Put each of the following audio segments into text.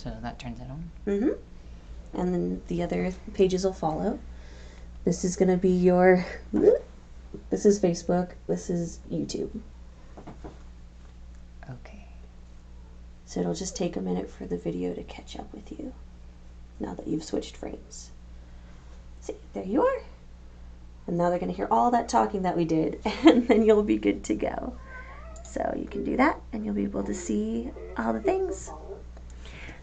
So that turns it on. Mm-hmm. And then the other pages will follow. This is going to be your, this is Facebook, this is YouTube. Okay. So it'll just take a minute for the video to catch up with you now that you've switched frames. See, there you are. And now they're going to hear all that talking that we did, and then you'll be good to go. So you can do that, and you'll be able to see all the things.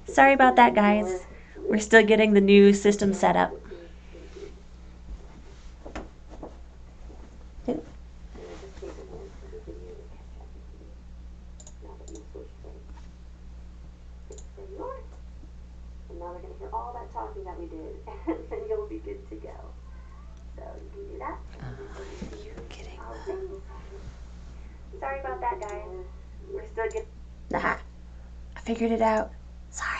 Sorry about that, guys. We're still getting the new system set up. And now they're going to hear all that talking that we did, and then you'll be good to go. So you can do that. You're kidding. Sorry about that, guys. We're still getting... Aha! I figured it out. Sorry.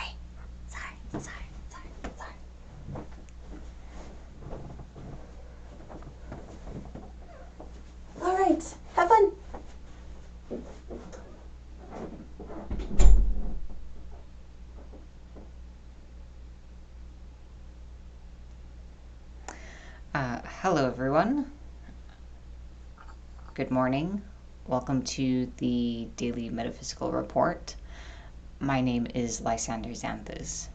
All right. Have fun. Hello, everyone. Good morning. Welcome to the Daily Metaphysical Report. My name is Lysander Xanthus.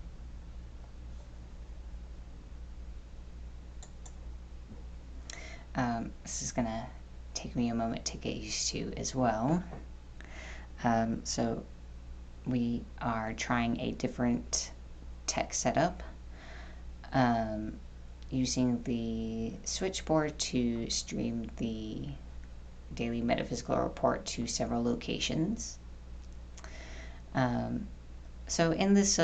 This is going to take me a moment to get used to as well. So we are trying a different tech setup. Using the switchboard to stream the Daily Metaphysical Report to several locations. So in this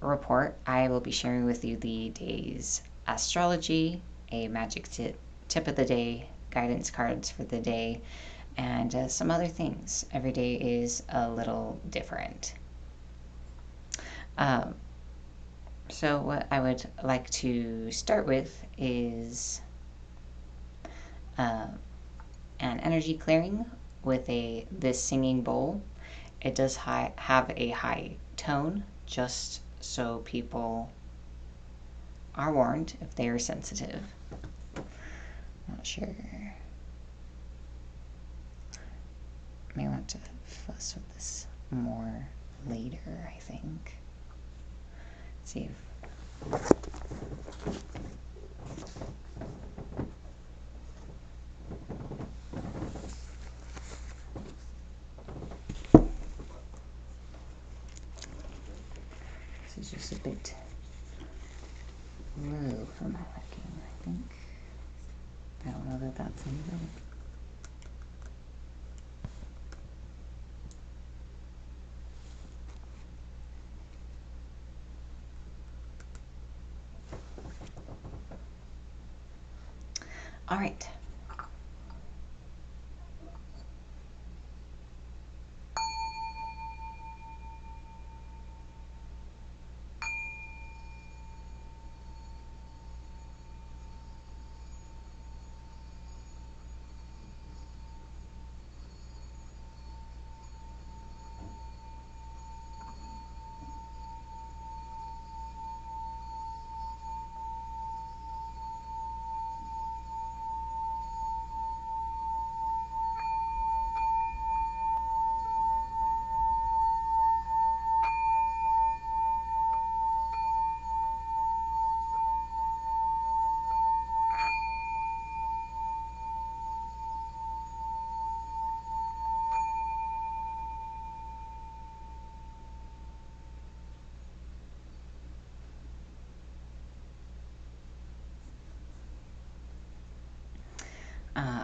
report, I will be sharing with you the day's astrology, a magic tip of the day, guidance cards for the day, and some other things. Every day is a little different. So what I would like to start with is an energy clearing with this singing bowl. It does have a high tone, just so people are warned if they are sensitive. Not sure. May want to fuss with this more later, I think. Let's see if this is just a bit low for my liking, I think. I don't know that that's any good. All right.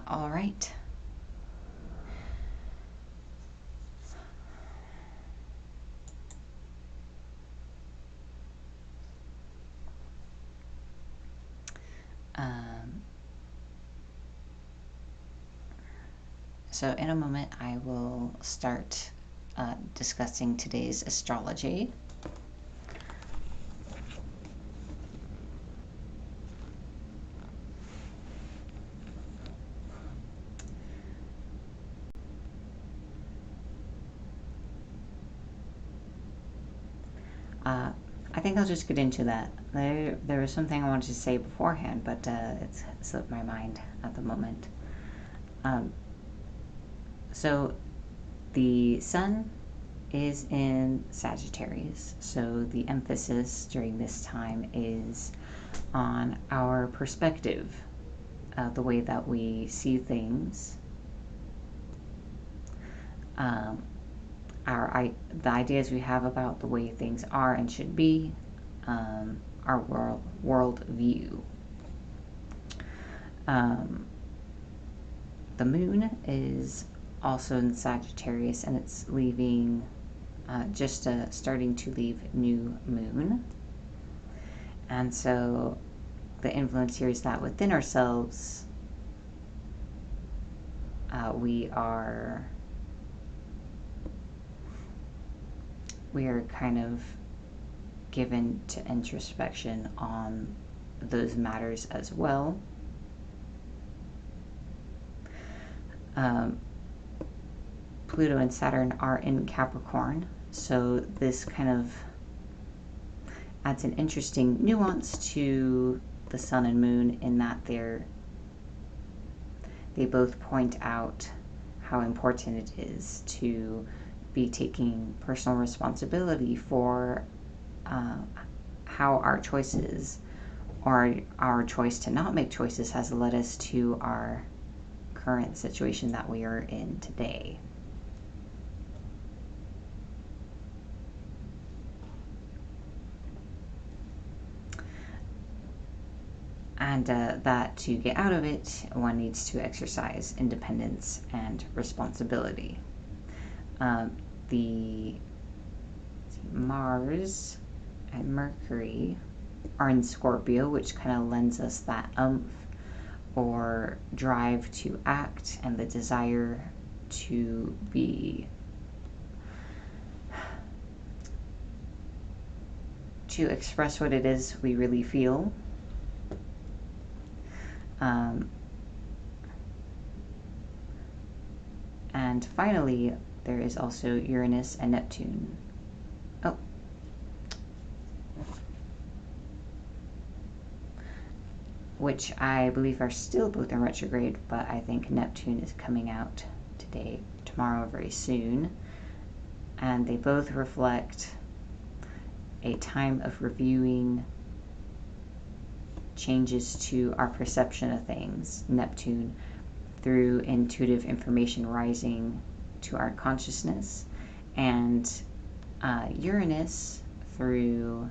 All right. So in a moment, I will start discussing today's astrology. I think I'll just get into that. There was something I wanted to say beforehand, but it's slipped my mind at the moment. So the sun is in Sagittarius, so the emphasis during this time is on our perspective, the way that we see things, the ideas we have about the way things are and should be, our world view. The moon is also in Sagittarius, and it's leaving, starting to leave new moon. And so the influence here is that within ourselves, we are kind of given to introspection on those matters as well. Pluto and Saturn are in Capricorn, so this kind of adds an interesting nuance to the sun and moon in that they both point out how important it is to be taking personal responsibility for how our choices, or our choice to not make choices, has led us to our current situation that we are in today. And that to get out of it, one needs to exercise independence and responsibility. The Mars and Mercury are in Scorpio, which kind of lends us that oomph or drive to act and the desire to express what it is we really feel. And finally, there is also Uranus and Neptune. Which I believe are still both in retrograde, but I think Neptune is coming out tomorrow, very soon. And they both reflect a time of reviewing changes to our perception of things. Neptune through intuitive information rising to our consciousness, and Uranus through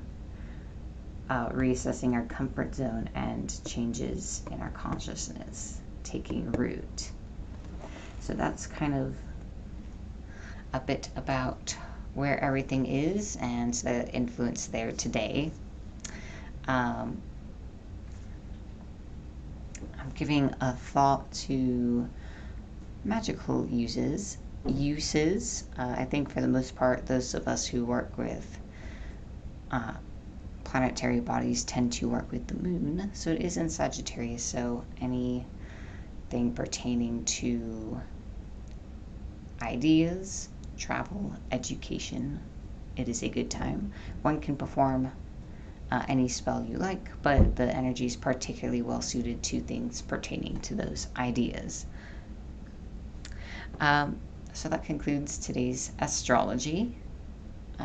reassessing our comfort zone and changes in our consciousness taking root. So that's kind of a bit about where everything is and the influence there today. I'm giving a thought to magical uses. I think for the most part, those of us who work with planetary bodies tend to work with the moon. So it is in Sagittarius, so anything pertaining to ideas, travel, education, it is a good time. One can perform any spell you like, but the energy is particularly well suited to things pertaining to those ideas. So that concludes today's astrology.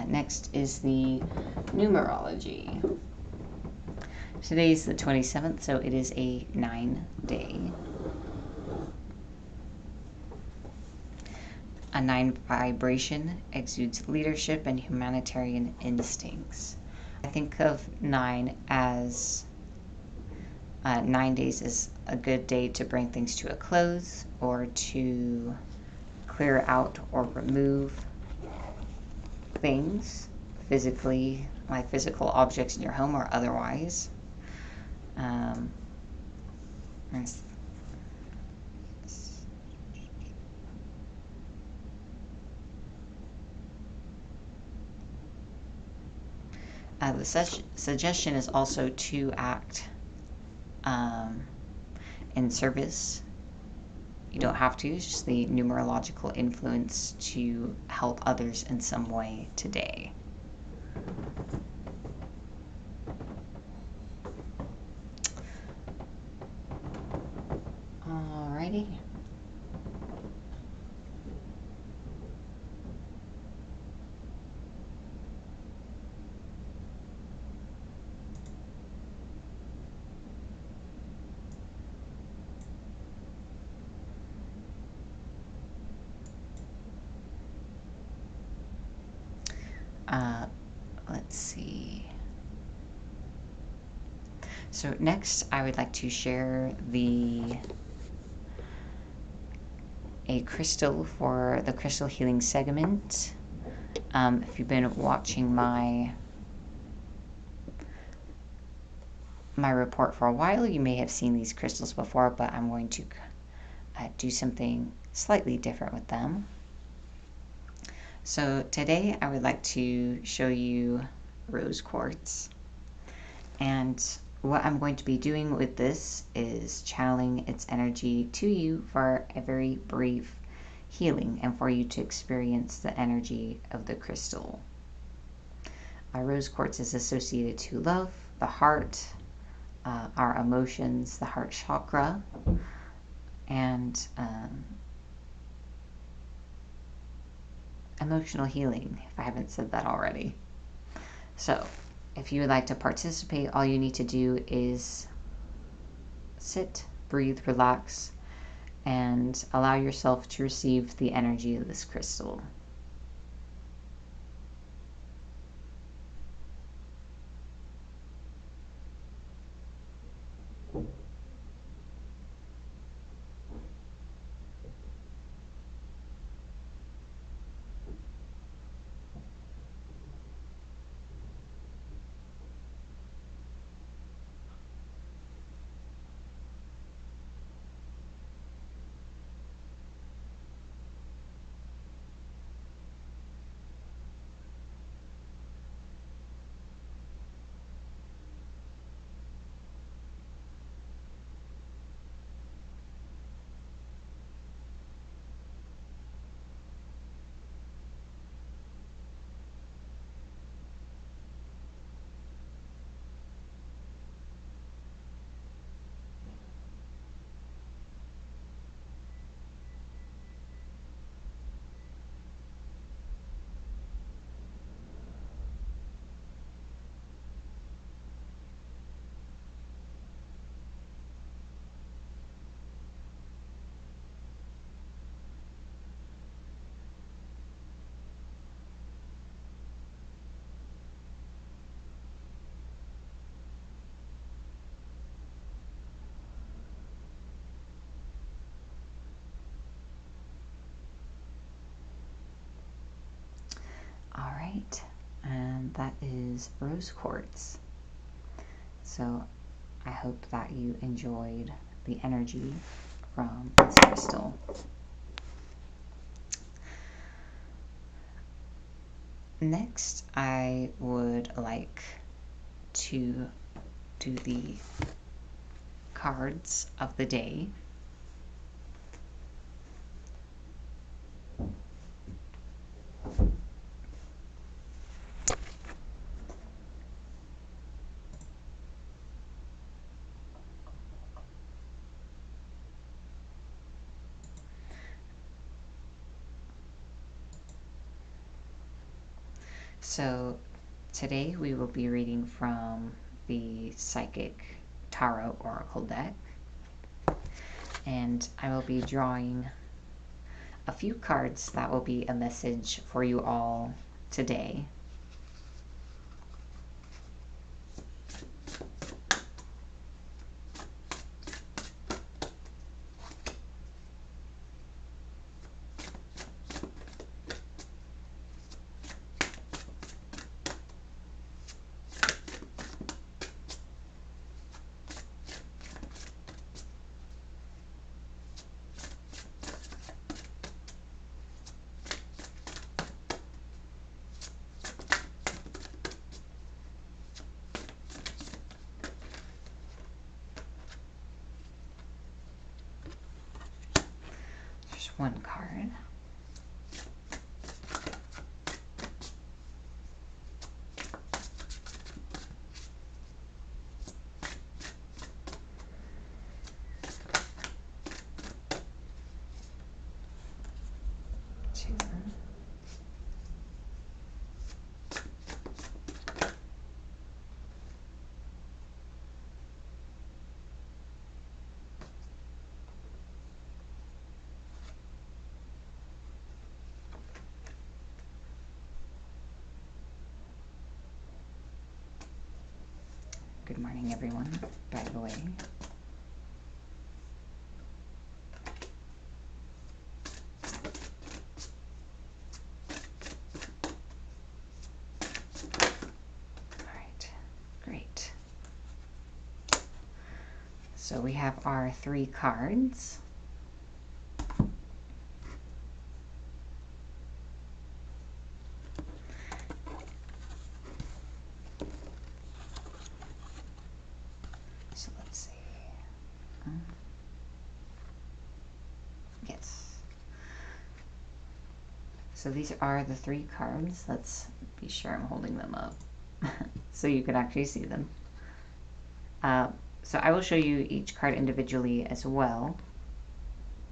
Next is the numerology. Today's the 27th, so it is a 9-day. A 9 vibration exudes leadership and humanitarian instincts. I think of 9 as 9 days is a good day to bring things to a close, or to clear out or remove things physically, like physical objects in your home or otherwise. The suggestion is also to act in service. You don't have to, it's just the numerological influence to help others in some way today. Alrighty. Let's see. So next, I would like to share a crystal for the crystal healing segment. If you've been watching my report for a while, you may have seen these crystals before, but I'm going to do something slightly different with them. So today I would like to show you rose quartz, and what I'm going to be doing with this is channeling its energy to you for a very brief healing and for you to experience the energy of the crystal. Rose quartz is associated to love, the heart, our emotions, the heart chakra, and emotional healing, if I haven't said that already. So, if you would like to participate, all you need to do is sit, breathe, relax, and allow yourself to receive the energy of this crystal. All right, and that is rose quartz. So I hope that you enjoyed the energy from this crystal. Next, I would like to do the cards of the day. So today we will be reading from the Psychic Tarot Oracle deck, and I will be drawing a few cards that will be a message for you all today. There's one card. Good morning, everyone, by the way. All right, great. So we have our 3 cards. So let's see. Yes. So these are the 3 cards. Let's be sure I'm holding them up so you can actually see them. So I will show you each card individually as well.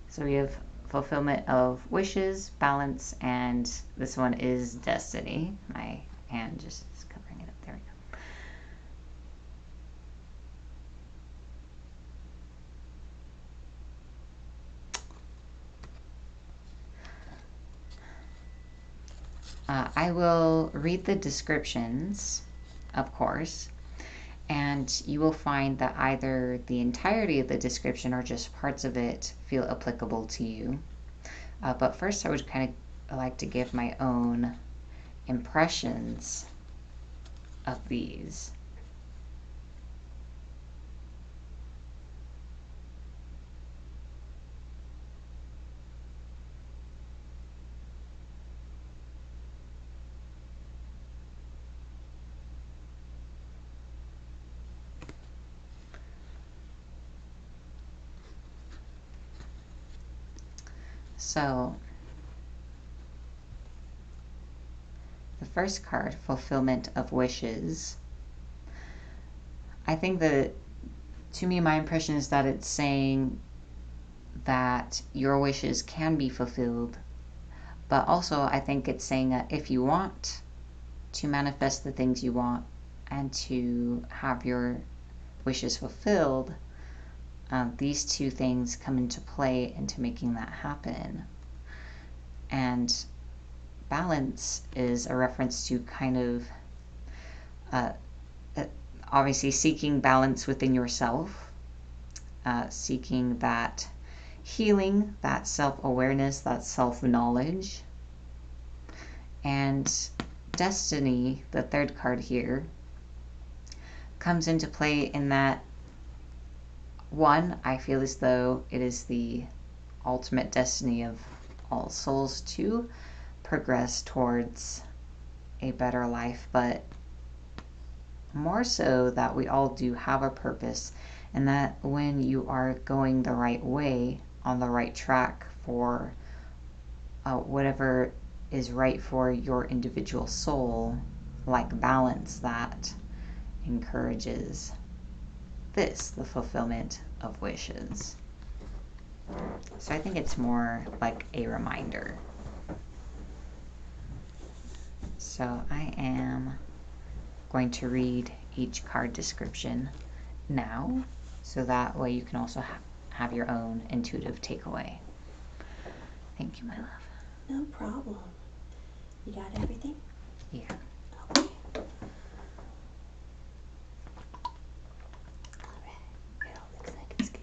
So we have fulfillment of wishes, balance, and this one is destiny. My hand just is covering it up. There we go. I will read the descriptions, of course, and you will find that either the entirety of the description or just parts of it feel applicable to you. But first I would kind of like to give my own impressions of these. So the first card, fulfillment of wishes. I think that, to me, my impression is that it's saying that your wishes can be fulfilled, but also I think it's saying that if you want to manifest the things you want and to have your wishes fulfilled, these 2 things come into play into making that happen. And balance is a reference to kind of obviously seeking balance within yourself, seeking that healing, that self-awareness, that self-knowledge. And destiny, the 3rd card here, comes into play in that, one, I feel as though it is the ultimate destiny of all souls to progress towards a better life, but more so that we all do have a purpose, and that when you are going the right way, on the right track for whatever is right for your individual soul, like balance, that encourages this, the fulfillment of wishes. So I think it's more like a reminder. So I am going to read each card description now, so that way you can also have your own intuitive takeaway. Thank you, my love. No problem. You got everything? Yeah. Okay. Alright. It all looks like it's good.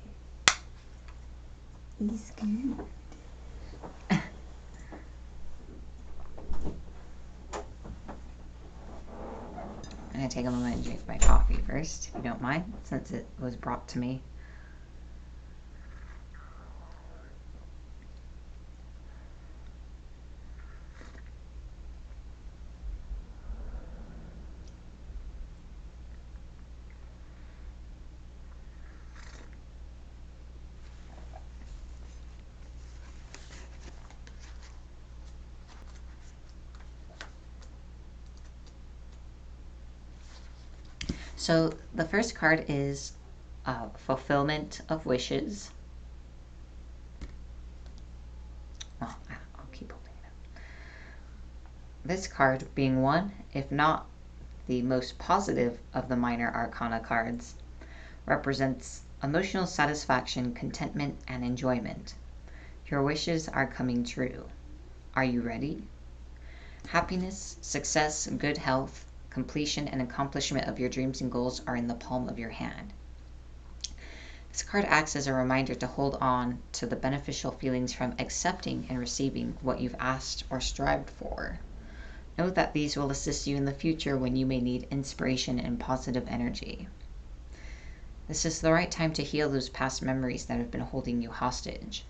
It's good. I'm going to take a moment and drink my coffee first, if you don't mind, since it was brought to me. So the first card is fulfillment of wishes. Well, I'll keep holding it up. This card being one, if not the most positive of the minor arcana cards, represents emotional satisfaction, contentment, and enjoyment. Your wishes are coming true. Are you ready? Happiness, success, good health, completion and accomplishment of your dreams and goals are in the palm of your hand. This card acts as a reminder to hold on to the beneficial feelings from accepting and receiving what you've asked or strived for. Know that these will assist you in the future when you may need inspiration and positive energy. This is the right time to heal those past memories that have been holding you hostage.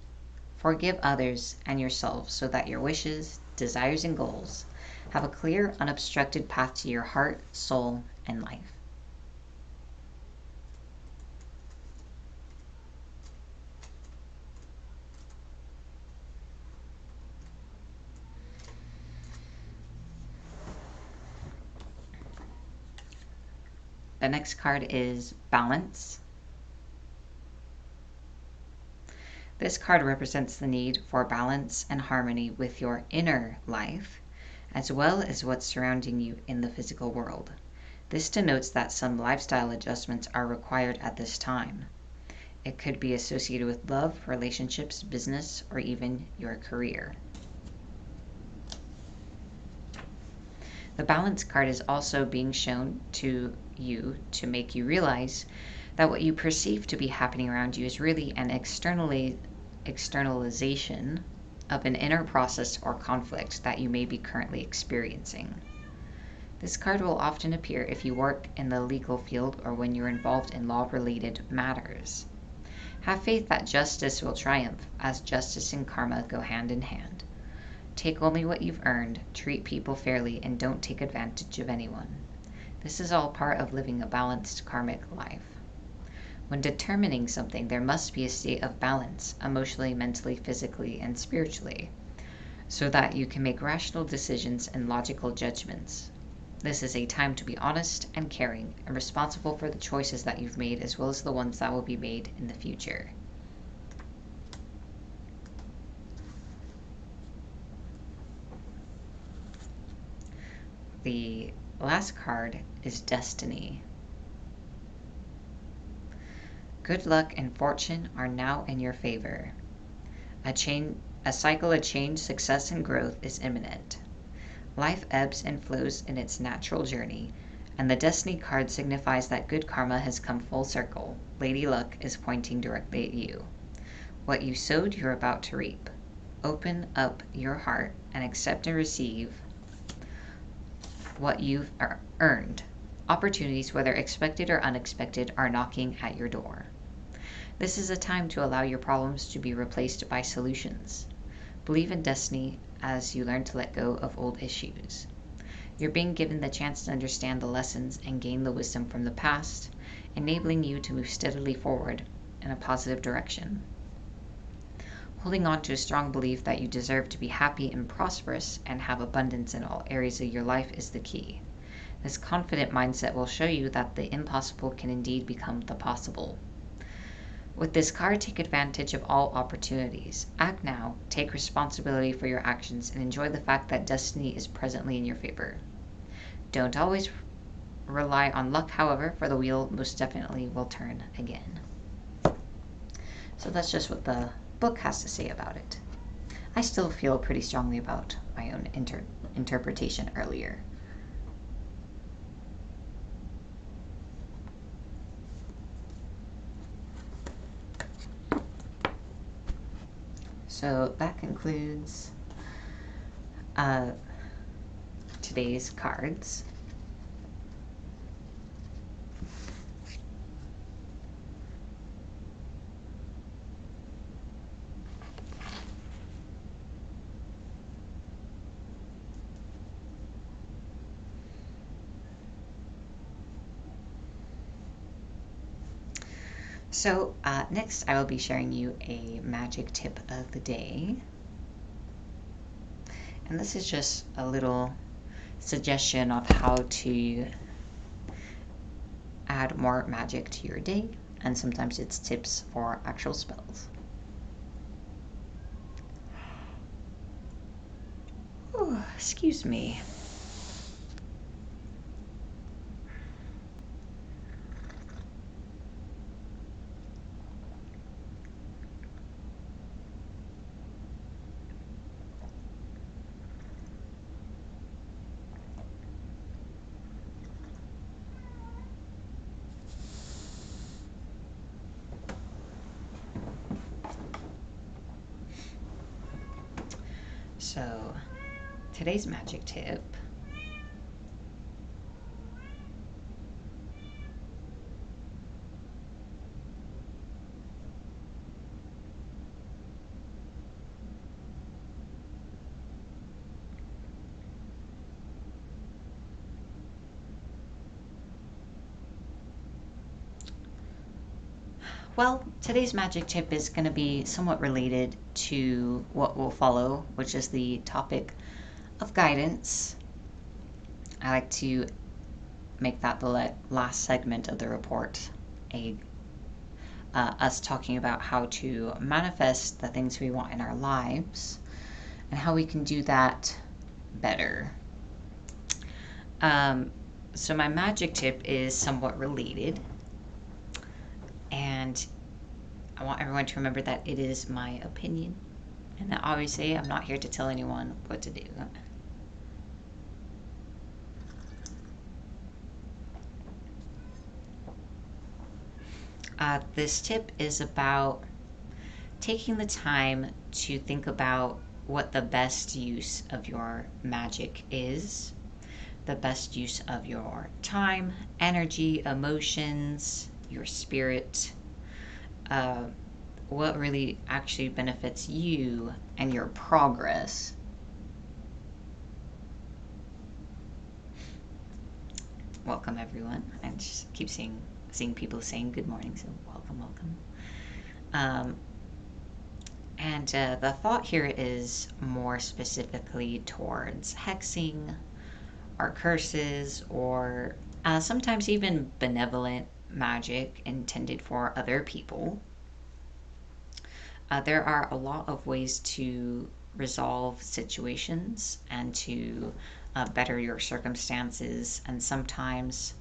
Forgive others and yourself so that your wishes, desires, and goals have a clear, unobstructed path to your heart, soul, and life. The next card is Balance. This card represents the need for balance and harmony with your inner life, as well as what's surrounding you in the physical world. This denotes that some lifestyle adjustments are required at this time. It could be associated with love, relationships, business, or even your career. The Balance card is also being shown to you to make you realize that what you perceive to be happening around you is really an externalization of an inner process or conflict that you may be currently experiencing. This card will often appear if you work in the legal field or when you're involved in law-related matters. Have faith that justice will triumph, as justice and karma go hand in hand. Take only what you've earned, treat people fairly, and don't take advantage of anyone. This is all part of living a balanced karmic life. When determining something, there must be a state of balance, emotionally, mentally, physically, and spiritually, so that you can make rational decisions and logical judgments. This is a time to be honest and caring and responsible for the choices that you've made as well as the ones that will be made in the future. The last card is Destiny. Good luck and fortune are now in your favor. A cycle of change, success, and growth is imminent. Life ebbs and flows in its natural journey, and the Destiny card signifies that good karma has come full circle. Lady Luck is pointing directly at you. What you sowed, you're about to reap. Open up your heart and accept and receive what you've earned. Opportunities, whether expected or unexpected, are knocking at your door. This is a time to allow your problems to be replaced by solutions. Believe in destiny as you learn to let go of old issues. You're being given the chance to understand the lessons and gain the wisdom from the past, enabling you to move steadily forward in a positive direction. Holding on to a strong belief that you deserve to be happy and prosperous and have abundance in all areas of your life is the key. This confident mindset will show you that the impossible can indeed become the possible. With this card, take advantage of all opportunities. Act now, take responsibility for your actions, and enjoy the fact that destiny is presently in your favor. Don't always rely on luck, however, for the wheel most definitely will turn again. So that's just what the book has to say about it. I still feel pretty strongly about my own interpretation earlier. So that concludes today's cards. So next I will be sharing you a magic tip of the day. And this is just a little suggestion of how to add more magic to your day, and sometimes it's tips for actual spells. Oh, excuse me. So, today's magic tip. Well, today's magic tip is going to be somewhat related to what will follow, which is the topic of guidance. I like to make that the last segment of the report, us talking about how to manifest the things we want in our lives and how we can do that better. So my magic tip is somewhat related, and I want everyone to remember that it is my opinion, and that obviously I'm not here to tell anyone what to do. This tip is about taking the time to think about what the best use of your magic is, the best use of your time, energy, emotions, your spirit, what really actually benefits you and your progress. Welcome, everyone. I just keep seeing people saying good morning, so welcome. And the thought here is more specifically towards hexing or curses, or sometimes even benevolent magic intended for other people. There are a lot of ways to resolve situations and to better your circumstances, and sometimes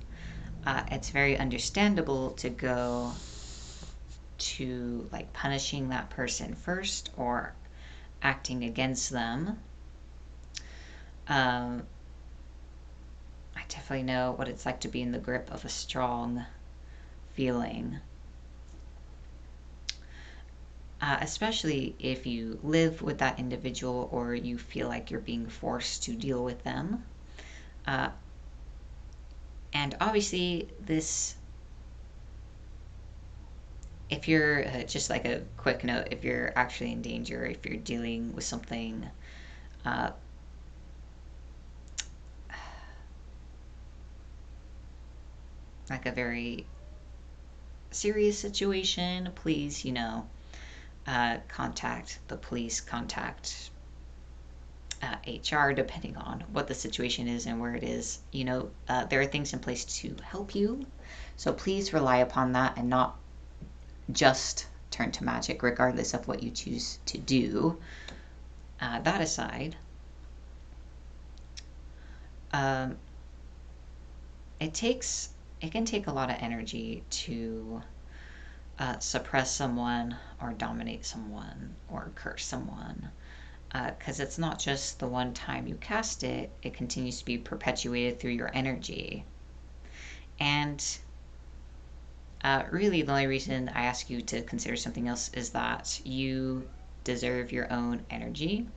it's very understandable to go to like punishing that person first or acting against them. I definitely know what it's like to be in the grip of a strong feeling, especially if you live with that individual or you feel like you're being forced to deal with them. And obviously, if you're, just like a quick note, if you're actually in danger, if you're dealing with something like a very serious situation, please, contact the police, contact HR, depending on what the situation is and where it is. There are things in place to help you. So please rely upon that and not just turn to magic, regardless of what you choose to do. That aside, it can take a lot of energy to suppress someone or dominate someone or curse someone, because it's not just the one time you cast it, it continues to be perpetuated through your energy. And really, the only reason I ask you to consider something else is that you deserve your own energy,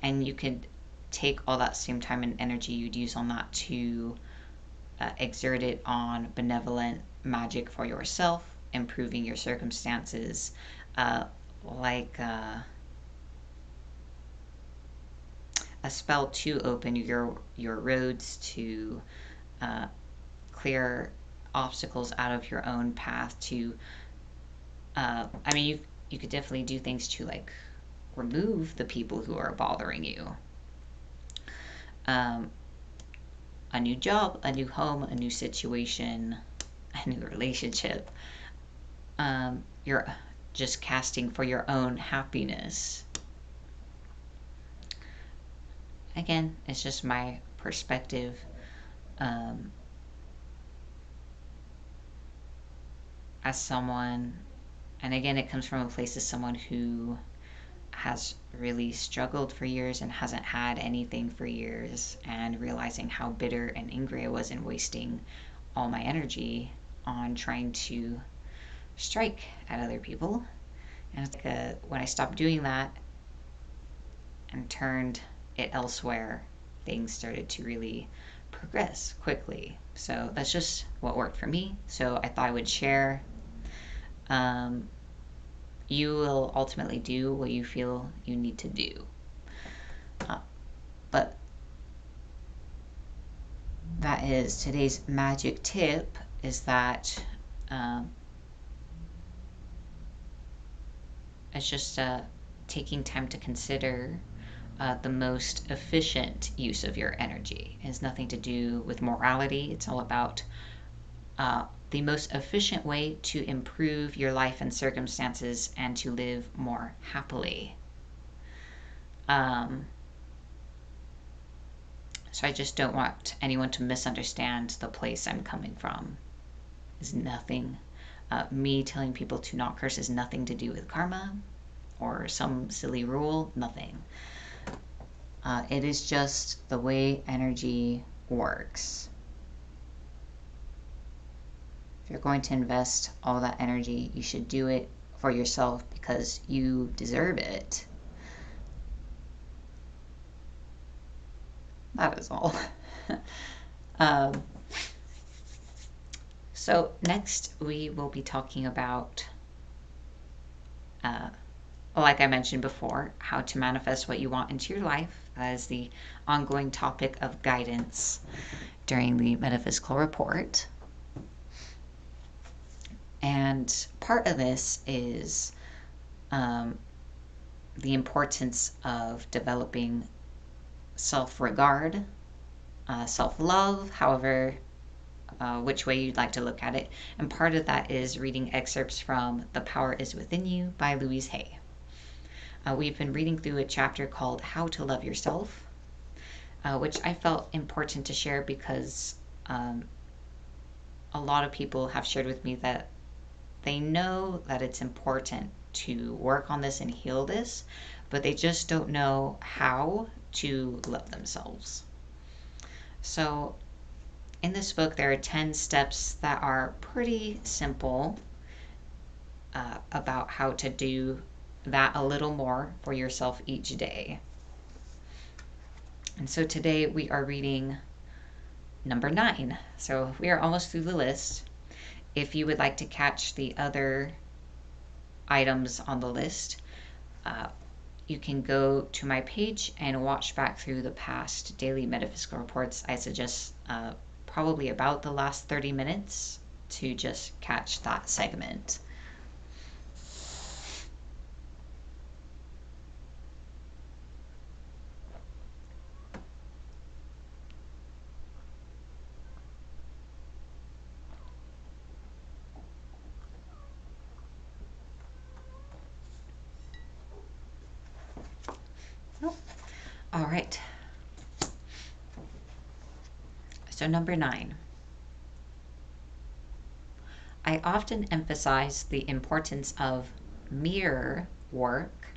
and you could take all that same time and energy you'd use on that to exert it on benevolent magic for yourself, improving your circumstances, like a spell to open your roads, to clear obstacles out of your own path, to you could definitely do things to like remove the people who are bothering you. A new job, a new home, a new situation, a new relationship. You're just casting for your own happiness. Again, it's just my perspective. As someone, and again, it comes from a place of someone who has really struggled for years and hasn't had anything for years, and realizing how bitter and angry I was and wasting all my energy on trying to strike at other people. And it's like when I stopped doing that and turned it elsewhere, things started to really progress quickly. So that's just what worked for me. So I thought I would share. Um, you will ultimately do what you feel you need to do. But that is today's magic tip, is that it's just taking time to consider the most efficient use of your energy. It has nothing to do with morality. It's all about the most efficient way to improve your life and circumstances and to live more happily. So I just don't want anyone to misunderstand the place I'm coming from. It's nothing. Me telling people to not curse has nothing to do with karma or some silly rule. Nothing. It is just the way energy works. If you're going to invest all that energy, you should do it for yourself because you deserve it. That is all. So next we will be talking about, like I mentioned before, how to manifest what you want into your life. That is the ongoing topic of guidance during the Metaphysical report. And part of this is the importance of developing self-regard, self-love, however, which way you'd like to look at it. And part of that is reading excerpts from The Power Is Within You by Louise Hay. We've been reading through a chapter called How to Love Yourself, which I felt important to share because a lot of people have shared with me that they know that it's important to work on this and heal this, but they just don't know how to love themselves. So in this book, there are 10 steps that are pretty simple about how to do that a little more for yourself each day. And so today we are reading number 9. So we are almost through the list. If you would like to catch the other items on the list, you can go to my page and watch back through the past daily metaphysical reports. I suggest probably about the last 30 minutes to just catch that segment. All right. So number 9. I often emphasize the importance of mirror work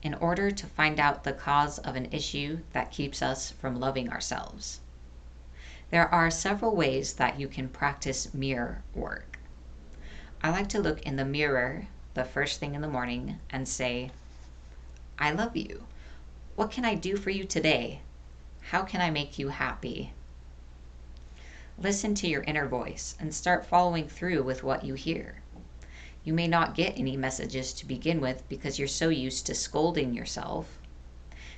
in order to find out the cause of an issue that keeps us from loving ourselves. There are several ways that you can practice mirror work. I like to look in the mirror the first thing in the morning and say, I love you. What can I do for you today? How can I make you happy? Listen to your inner voice and start following through with what you hear. You may not get any messages to begin with because you're so used to scolding yourself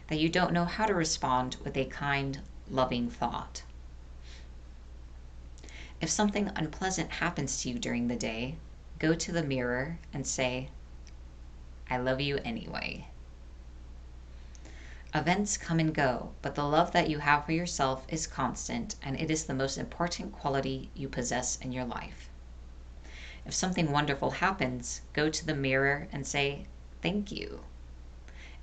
that you don't know how to respond with a kind, loving thought. If something unpleasant happens to you during the day, go to the mirror and say, I love you anyway. Events come and go, but the love that you have for yourself is constant, and it is the most important quality you possess in your life. If something wonderful happens, go to the mirror and say, thank you.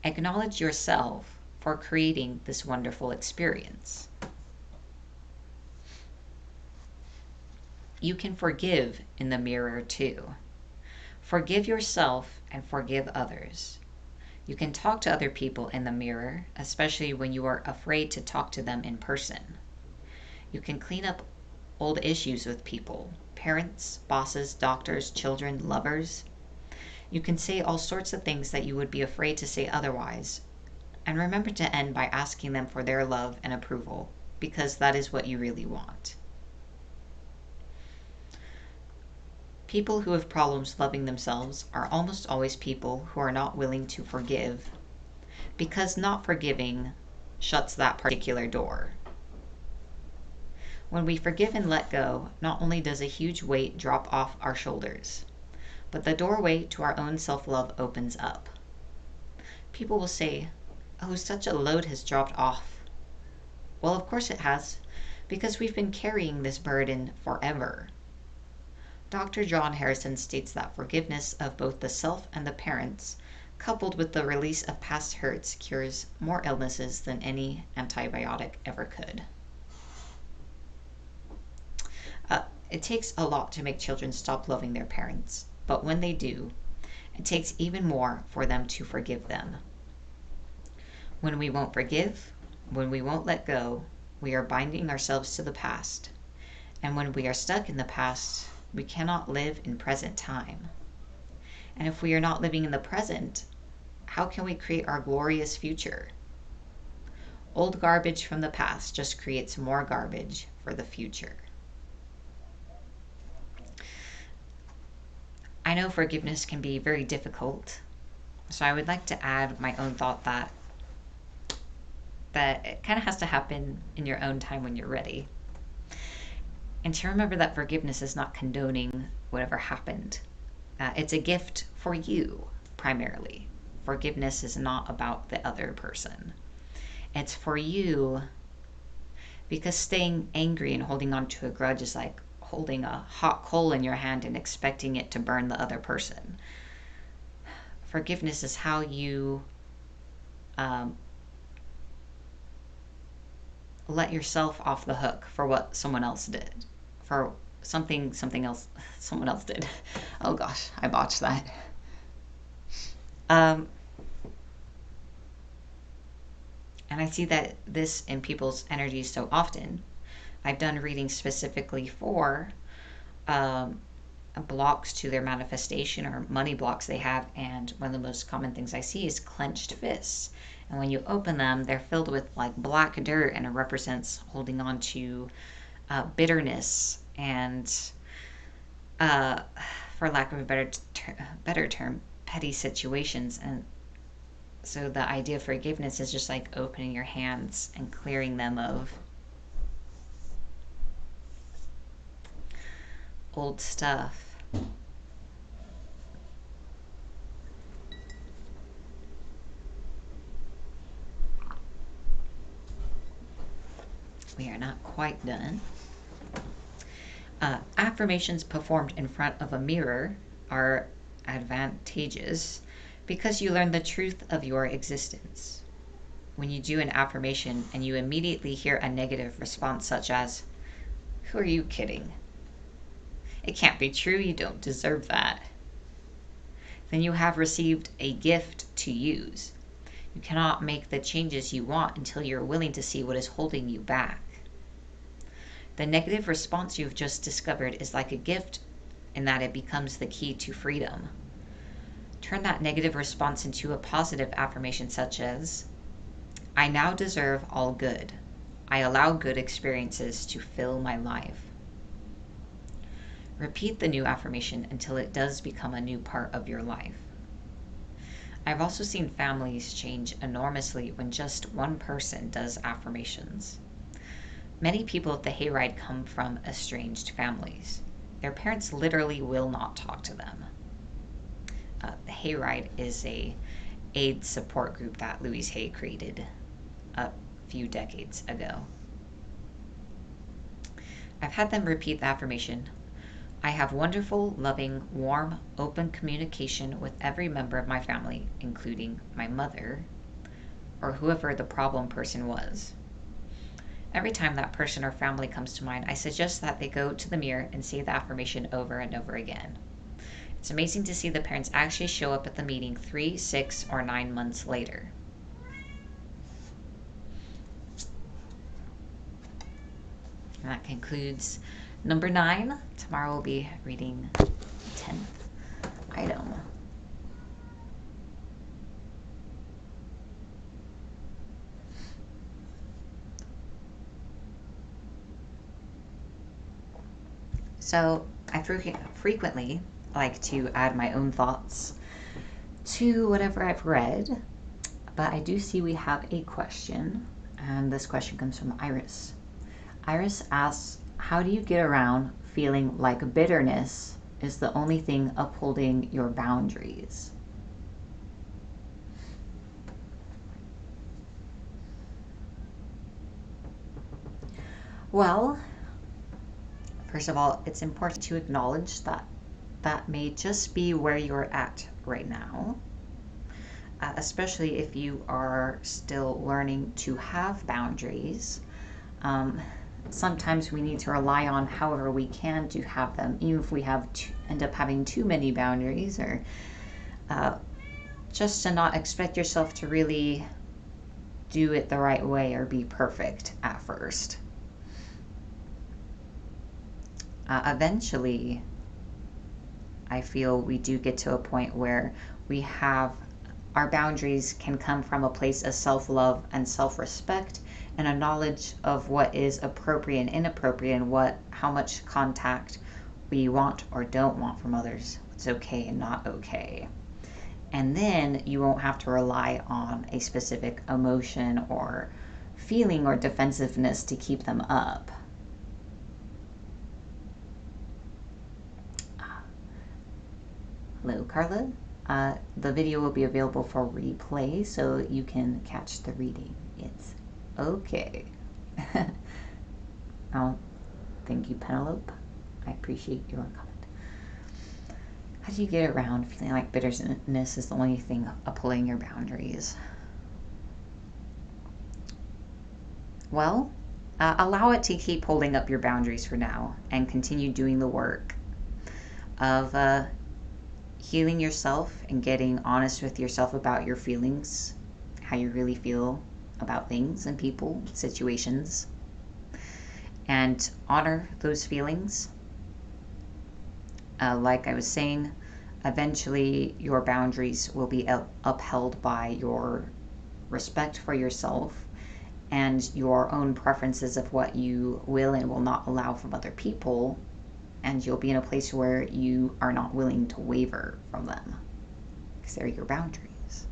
Acknowledge yourself for creating this wonderful experience. You can forgive in the mirror too. Forgive yourself and forgive others. You can talk to other people in the mirror, especially when you are afraid to talk to them in person. You can clean up old issues with people, parents, bosses, doctors, children, lovers. You can say all sorts of things that you would be afraid to say otherwise. And remember to end by asking them for their love and approval, because that is what you really want. People who have problems loving themselves are almost always people who are not willing to forgive, because not forgiving shuts that particular door. When we forgive and let go, not only does a huge weight drop off our shoulders, but the doorway to our own self-love opens up. People will say, "Oh, such a load has dropped off." Well, of course it has, because we've been carrying this burden forever. Dr. John Harrison states that forgiveness of both the self and the parents, coupled with the release of past hurts, cures more illnesses than any antibiotic ever could. It takes a lot to make children stop loving their parents, but when they do, it takes even more for them to forgive them. When we won't forgive, when we won't let go, we are binding ourselves to the past. And when we are stuck in the past, we cannot live in present time. And if we are not living in the present, how can we create our glorious future? Old garbage from the past just creates more garbage for the future. I know forgiveness can be very difficult, so I would like to add my own thought that it kind of has to happen in your own time when you're ready. And to remember that forgiveness is not condoning whatever happened. It's a gift for you, primarily. Forgiveness is not about the other person. It's for you, because staying angry and holding on to a grudge is like holding a hot coal in your hand and expecting it to burn the other person. Forgiveness is how you let yourself off the hook for what someone else did, for something else someone else did. Oh gosh, I botched that. And I see that this in people's energies so often. I've done readings specifically for blocks to their manifestation or money blocks they have, and one of the most common things I see is clenched fists. And when you open them, they're filled with like black dirt, and it represents holding on to bitterness and, for lack of a better term, petty situations. And so the idea of forgiveness is just like opening your hands and clearing them of old stuff. We are not quite done. Affirmations performed in front of a mirror are advantageous because you learn the truth of your existence. When you do an affirmation and you immediately hear a negative response such as, "Who are you kidding? It can't be true, you don't deserve that," then you have received a gift to use. You cannot make the changes you want until you're willing to see what is holding you back. The negative response you've just discovered is like a gift in that it becomes the key to freedom. Turn that negative response into a positive affirmation such as, "I now deserve all good. I allow good experiences to fill my life." Repeat the new affirmation until it does become a new part of your life. I've also seen families change enormously when just one person does affirmations. Many people at the hayride come from estranged families. Their parents literally will not talk to them. The hayride is a AIDS support group that Louise Hay created a few decades ago. I've had them repeat the affirmation, "I have wonderful, loving, warm, open communication with every member of my family, including my mother," or whoever the problem person was. Every time that person or family comes to mind, I suggest that they go to the mirror and say the affirmation over and over again. It's amazing to see the parents actually show up at the meeting 3, 6, or 9 months later. And that concludes number 9. Tomorrow we'll be reading the 10th item. So I frequently like to add my own thoughts to whatever I've read, but I do see we have a question, and this question comes from Iris. Iris asks, how do you get around feeling like bitterness is the only thing upholding your boundaries? Well, first of all, it's important to acknowledge that that may just be where you're at right now, especially if you are still learning to have boundaries. Um, Sometimes we need to rely on however we can to have them, even if we end up having too many boundaries, or just to not expect yourself to really do it the right way or be perfect at first. Eventually, I feel we do get to a point where we have our boundaries can come from a place of self-love and self-respect, and a knowledge of what is appropriate and inappropriate, and how much contact we want or don't want from others, what's okay and not okay. And then you won't have to rely on a specific emotion or feeling or defensiveness to keep them up. Hello, Carla. The video will be available for replay, so you can catch the reading. It's okay. Oh, thank you, Penelope. I appreciate your comment. How do you get around feeling like bitterness is the only thing upholding your boundaries? Well, allow it to keep holding up your boundaries for now, and continue doing the work of healing yourself and getting honest with yourself about your feelings, how you really feel about things and people, situations, and honor those feelings. Like I was saying, eventually your boundaries will be upheld by your respect for yourself and your own preferences of what you will and will not allow from other people, and you'll be in a place where you are not willing to waver from them because they're your boundaries.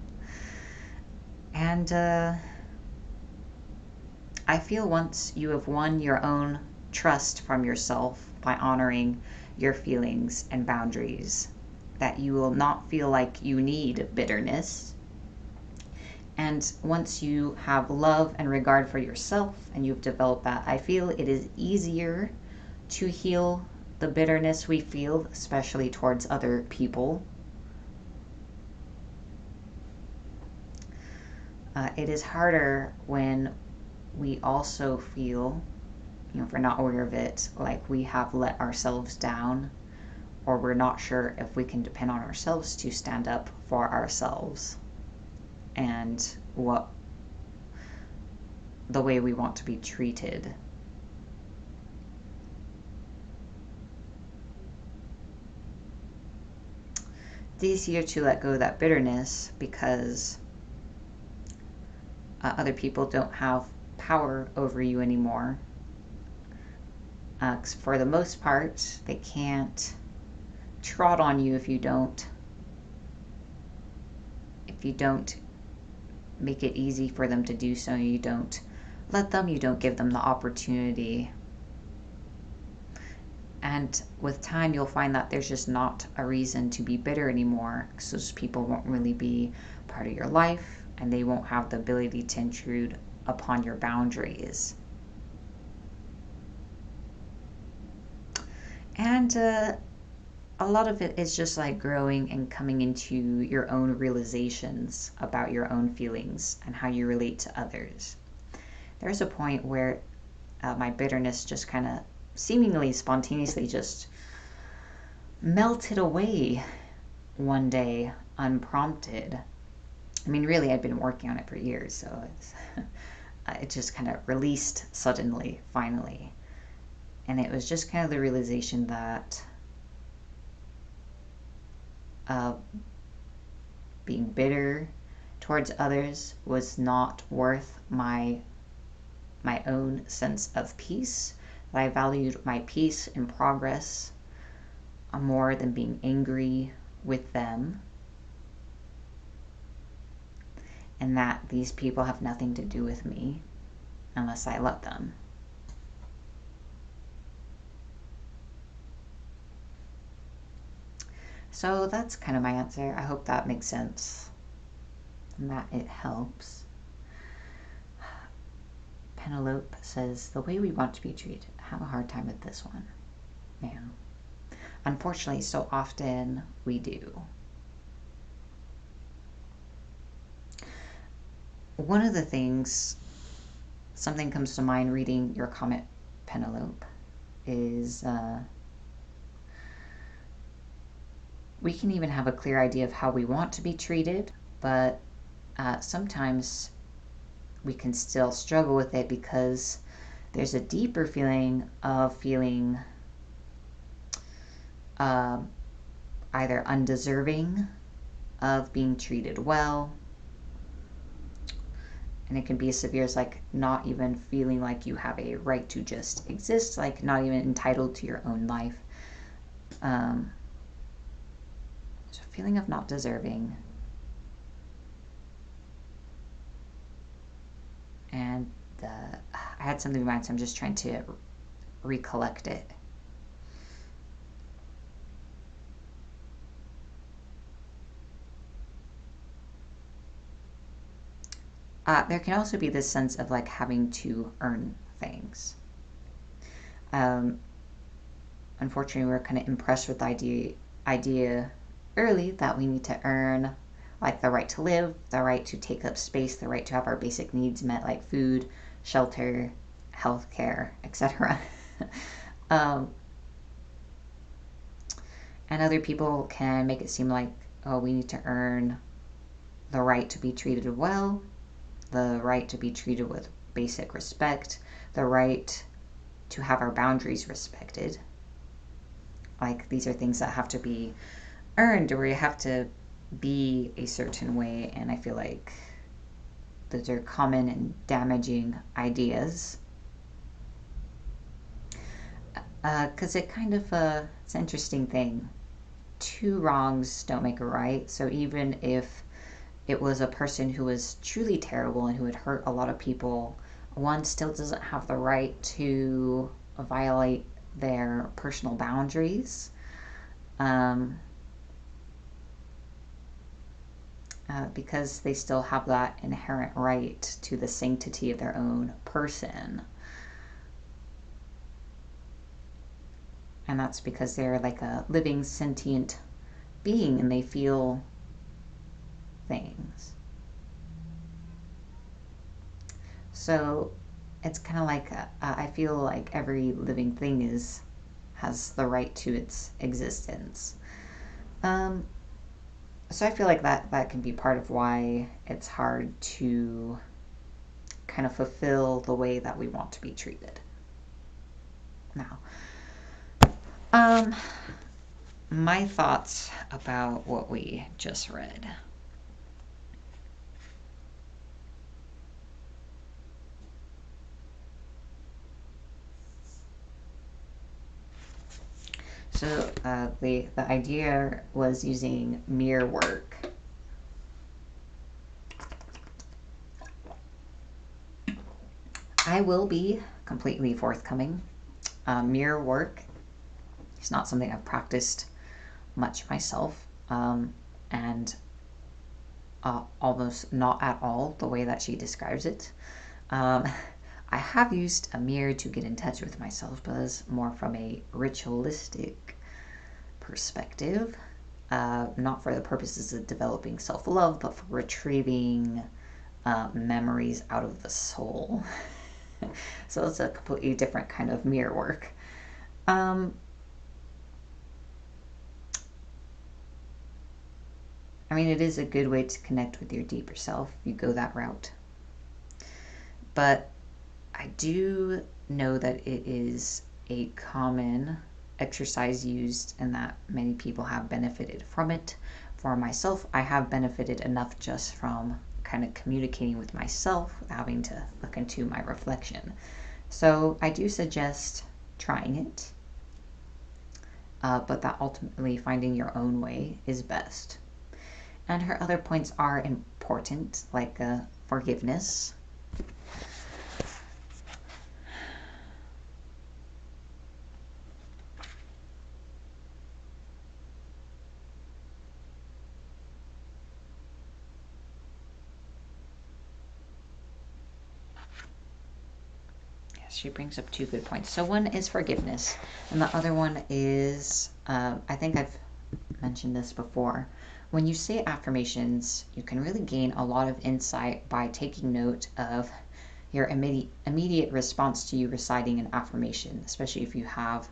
And I feel once you have won your own trust from yourself by honoring your feelings and boundaries, that you will not feel like you need bitterness. And once you have love and regard for yourself and you've developed that, I feel it is easier to heal the bitterness we feel, especially towards other people. It is harder when we also feel, if we're not aware of it, like we have let ourselves down, or we're not sure if we can depend on ourselves to stand up for ourselves and the way we want to be treated. It's easier to let go of that bitterness because other people don't have power over you anymore. For the most part, they can't trot on you if you don't make it easy for them to do so. You don't let them, you don't give them the opportunity. And with time, you'll find that there's just not a reason to be bitter anymore, because those people won't really be part of your life, and they won't have the ability to intrude upon your boundaries. And a lot of it is just like growing and coming into your own realizations about your own feelings and how you relate to others. There's a point where my bitterness just kind of seemingly spontaneously just melted away one day, unprompted. I mean, really, I'd been working on it for years, so it just kind of released suddenly, finally. And it was just kind of the realization that being bitter towards others was not worth my own sense of peace, that I valued my peace and progress more than being angry with them, and that these people have nothing to do with me unless I let them. So that's kind of my answer. I hope that makes sense and that it helps. Penelope says, the way we want to be treated. I have a hard time with this one. Yeah. Unfortunately, so often we do. One of the things, something comes to mind reading your comment, Penelope, is we can even have a clear idea of how we want to be treated, but sometimes we can still struggle with it because there's a deeper feeling of feeling either undeserving of being treated well, and it can be as severe as like not even feeling like you have a right to just exist, like not even entitled to your own life. So feeling of not deserving, and I had something in mind, so I'm just trying to recollect it. There can also be this sense of like having to earn things. Unfortunately, we're kind of impressed with the idea early that we need to earn like the right to live, the right to take up space, the right to have our basic needs met, like food, shelter, healthcare, etc. And other people can make it seem like, oh, we need to earn the right to be treated well, the right to be treated with basic respect, the right to have our boundaries respected. Like these are things that have to be earned, or you have to be a certain way, and I feel like those are common and damaging ideas. Because it kind of, it's an interesting thing. Two wrongs don't make a right, so even if it was a person who was truly terrible and who had hurt a lot of people, one still doesn't have the right to violate their personal boundaries. Because they still have that inherent right to the sanctity of their own person. And that's because they're like a living, sentient being and they feel things. So it's kind of like I feel like every living thing has the right to its existence. So I feel like that can be part of why it's hard to kind of fulfill the way that we want to be treated. Now, my thoughts about what we just read. So the idea was using mirror work. I will be completely forthcoming. Mirror work is not something I've practiced much myself, and almost not at all the way that she describes it. I have used a mirror to get in touch with myself, but it's more from a ritualistic perspective, not for the purposes of developing self-love, but for retrieving memories out of the soul. So it's a completely different kind of mirror work. I mean, it is a good way to connect with your deeper self. You go that route. But I do know that it is a common exercise used and that many people have benefited from it. For myself, I have benefited enough just from kind of communicating with myself without having to look into my reflection. So I do suggest trying it, but that ultimately finding your own way is best. And her other points are important, like forgiveness. She brings up two good points. So one is forgiveness, and the other one is, I think I've mentioned this before. When you say affirmations, you can really gain a lot of insight by taking note of your immediate response to you reciting an affirmation, especially if you have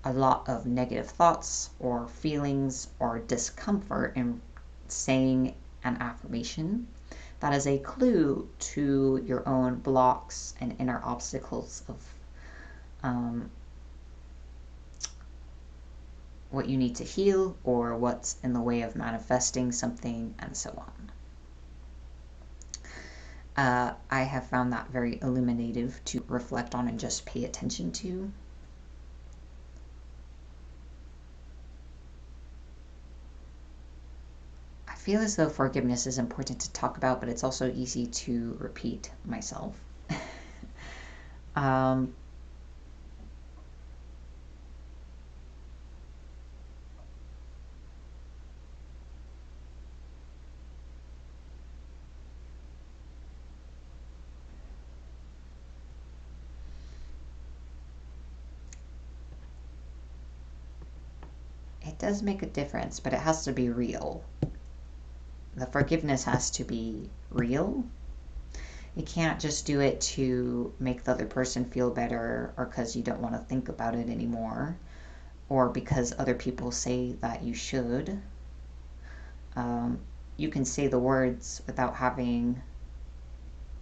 a lot of negative thoughts or feelings or discomfort in saying an affirmation. That is a clue to your own blocks and inner obstacles of what you need to heal or what's in the way of manifesting something, and so on. I have found that very illuminative to reflect on and just pay attention to. I feel as though forgiveness is important to talk about, but it's also easy to repeat myself. It does make a difference, but it has to be real. The forgiveness has to be real. You can't just do it to make the other person feel better, or because you don't want to think about it anymore, or because other people say that you should. You can say the words without having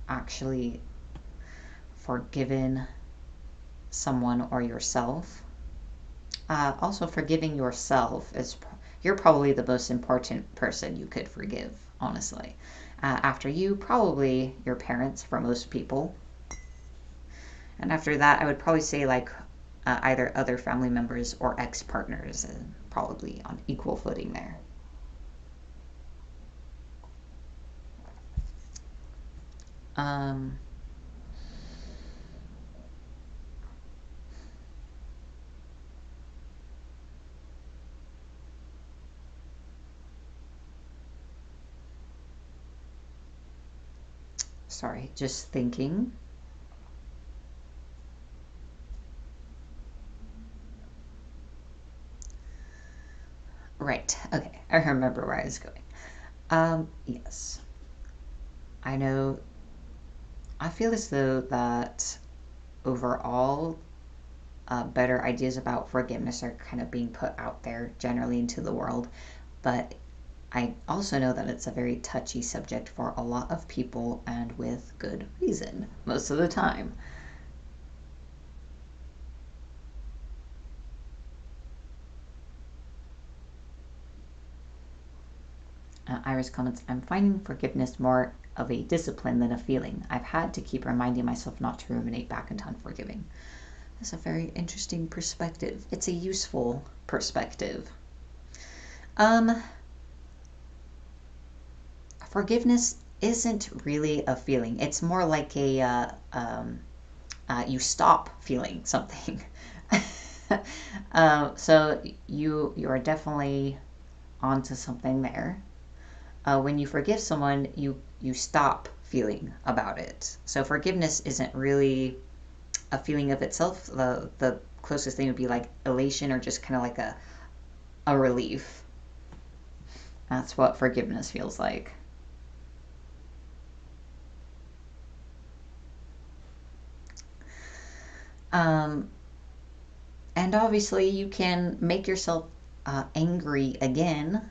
actually forgiven someone or yourself. Also, forgiving yourself is, you're probably the most important person you could forgive, honestly. After you, probably your parents for most people. And after that, I would probably say like either other family members or ex-partners, probably on equal footing there. Sorry, just thinking. Right, okay, I remember where I was going. Yes. I know, I feel as though that overall, better ideas about forgiveness are kind of being put out there generally into the world, but I also know that it's a very touchy subject for a lot of people, and with good reason, most of the time. Iris comments, I'm finding forgiveness more of a discipline than a feeling. I've had to keep reminding myself not to ruminate back into unforgiving. That's a very interesting perspective. It's a useful perspective. Forgiveness isn't really a feeling. It's more like a you stop feeling something. So you are definitely onto something there. When you forgive someone, you stop feeling about it. So forgiveness isn't really a feeling of itself. The closest thing would be like elation, or just kind of like a relief. That's what forgiveness feels like. And obviously you can make yourself angry again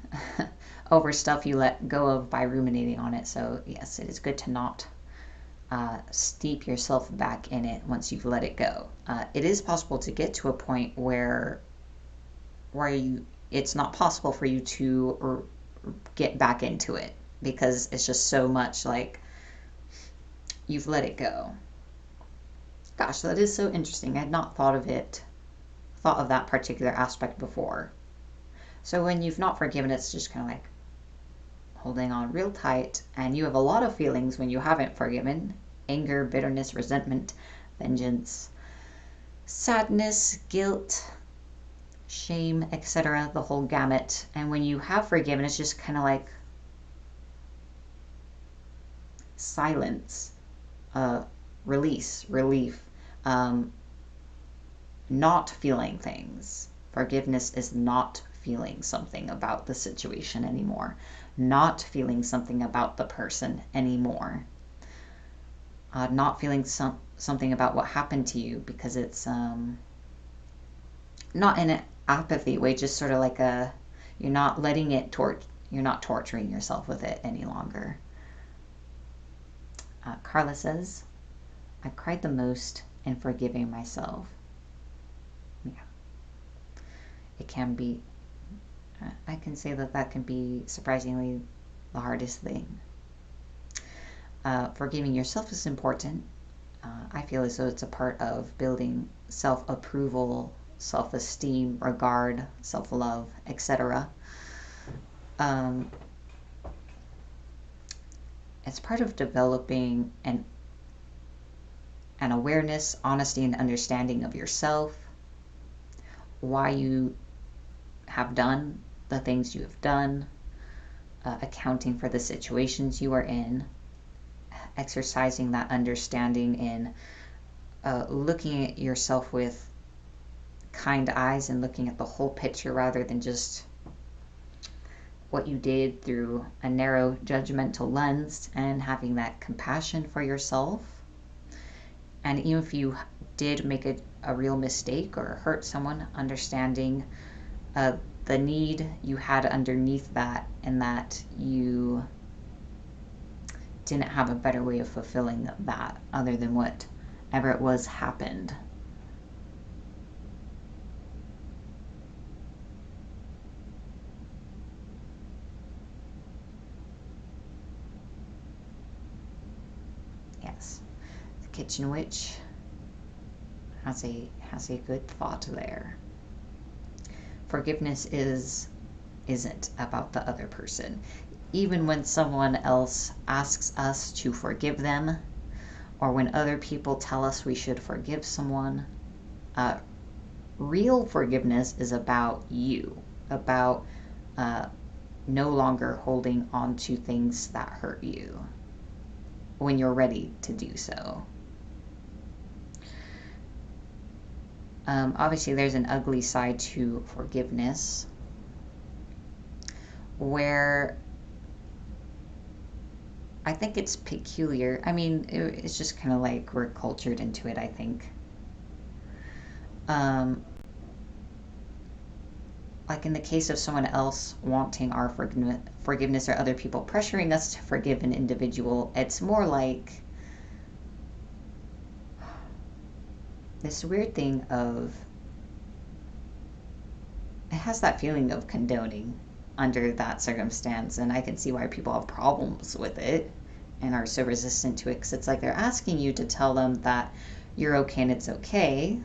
over stuff you let go of by ruminating on it. So yes, it is good to not steep yourself back in it once you've let it go. It is possible to get to a point where it's not possible for you to get back into it, because it's just so much like you've let it go. Gosh, that is so interesting. I had not thought of it thought of that particular aspect before. So when you've not forgiven, it's just kind of like holding on real tight, and you have a lot of feelings when you haven't forgiven: anger, bitterness, resentment, vengeance, sadness, guilt, shame, etc., the whole gamut. And when you have forgiven, it's just kind of like silence, release, relief, not feeling things. Forgiveness is not feeling something about the situation anymore, not feeling something about the person anymore, not feeling something about what happened to you, because it's not in an apathy way, just sort of like you're not letting it you're not torturing yourself with it any longer. Carla says, I cried the most in forgiving myself. Yeah. It can be, I can say that can be surprisingly the hardest thing. Forgiving yourself is important. I feel as though it's a part of building self-approval, self-esteem, regard, self-love, etc. It's part of developing an awareness, honesty, and understanding of yourself, why you have done the things you have done, accounting for the situations you are in, exercising that understanding in looking at yourself with kind eyes and looking at the whole picture rather than just what you did through a narrow judgmental lens, and having that compassion for yourself. And even if you did make a real mistake or hurt someone, understanding the need you had underneath that, and that you didn't have a better way of fulfilling that other than whatever it was happened. Yes, the kitchen witch has a good thought there. Forgiveness isn't about the other person. Even when someone else asks us to forgive them, or when other people tell us we should forgive someone, real forgiveness is about you, about no longer holding on to things that hurt you when you're ready to do so. Obviously, there's an ugly side to forgiveness, where I think it's peculiar. I mean, it's just kind of like we're cultured into it, I think. Like in the case of someone else wanting our forgiveness, or other people pressuring us to forgive an individual, it's more like this weird thing of, it has that feeling of condoning under that circumstance, and I can see why people have problems with it and are so resistant to it, because it's like they're asking you to tell them that you're okay and it's okay,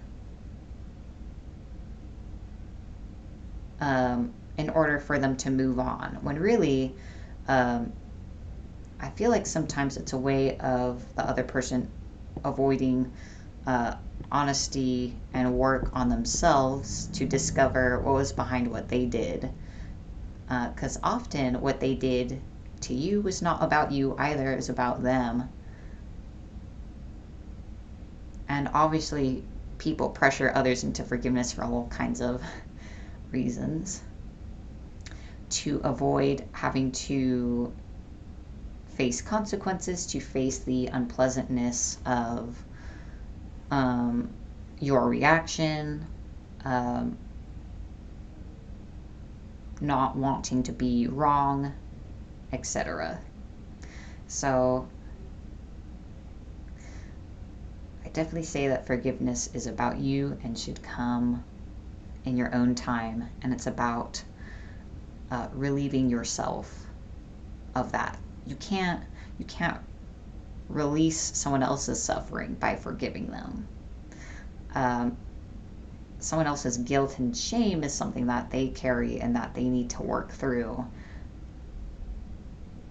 in order for them to move on, when really I feel like sometimes it's a way of the other person avoiding honesty and work on themselves to discover what was behind what they did. Because often what they did to you was not about you either, it was about them. And obviously people pressure others into forgiveness for all kinds of reasons, to avoid having to face consequences, to face the unpleasantness of your reaction, not wanting to be wrong, etc. So I definitely say that forgiveness is about you and should come in your own time, and it's about relieving yourself of that. You can't release someone else's suffering by forgiving them. someone else's guilt and shame is something that they carry and that they need to work through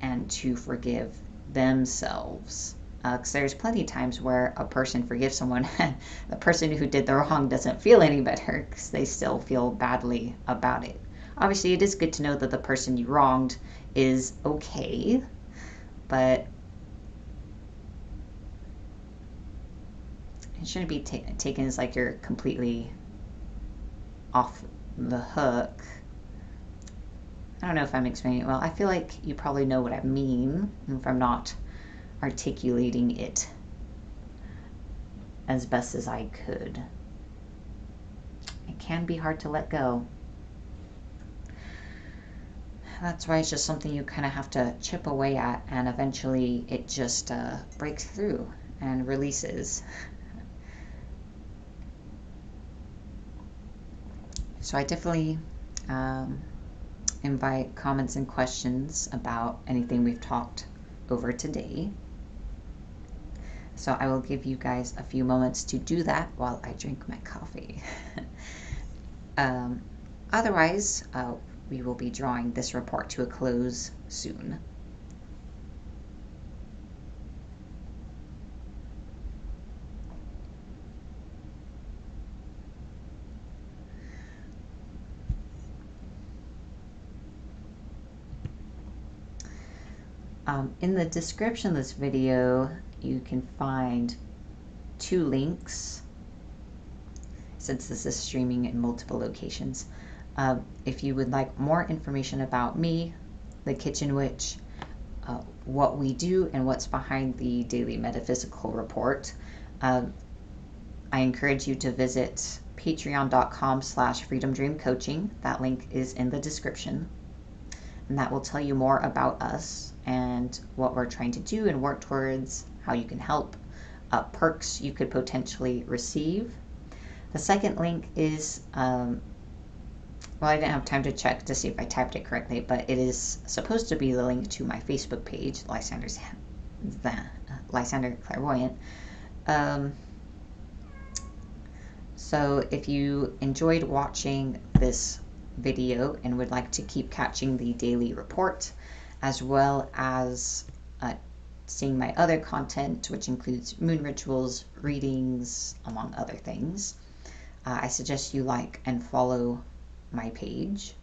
and to forgive themselves. Because there's plenty of times where a person forgives someone and the person who did the wrong doesn't feel any better because they still feel badly about it. Obviously, it is good to know that the person you wronged is okay, but it shouldn't be taken as like you're completely off the hook. I don't know if I'm explaining it well. I feel like you probably know what I mean if I'm not articulating it as best as I could. It can be hard to let go. That's why it's just something you kind of have to chip away at, and eventually it just breaks through and releases. So I definitely invite comments and questions about anything we've talked over today. So I will give you guys a few moments to do that while I drink my coffee. Otherwise, we will be drawing this report to a close soon. In the description of this video, you can find 2 links, since this is streaming in multiple locations. If you would like more information about me, the Kitchen Witch, what we do, and what's behind the daily metaphysical report, I encourage you to visit patreon.com/freedomdreamcoaching. That link is in the description. And that will tell you more about us and what we're trying to do and work towards, how you can help, perks you could potentially receive. The second link is, well, I didn't have time to check to see if I typed it correctly, but it is supposed to be the link to my Facebook page, Lysander Clairvoyant. So if you enjoyed watching this video and would like to keep catching the daily report, as well as seeing my other content, which includes moon rituals, readings, among other things, I suggest you like and follow my page.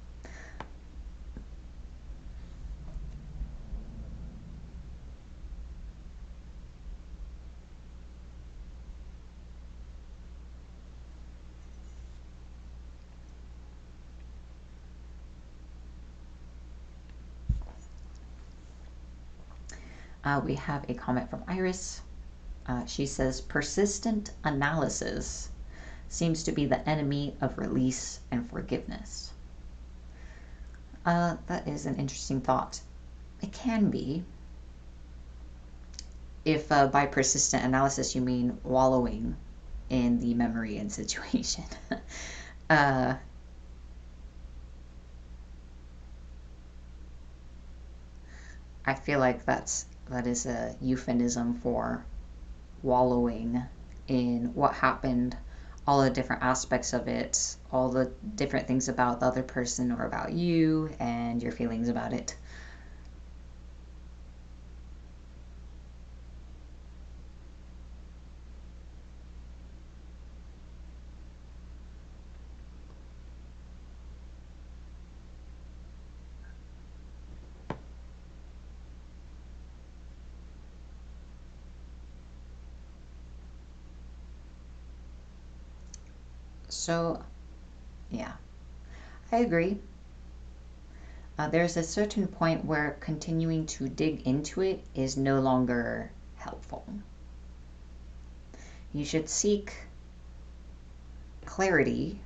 We have a comment from Iris. She says, persistent analysis seems to be the enemy of release and forgiveness. That is an interesting thought. It can be. If by persistent analysis you mean wallowing in the memory and situation. I feel like that is a euphemism for wallowing in what happened, all the different aspects of it, all the different things about the other person or about you and your feelings about it. So, yeah, I agree. There's a certain point where continuing to dig into it is no longer helpful. You should seek clarity,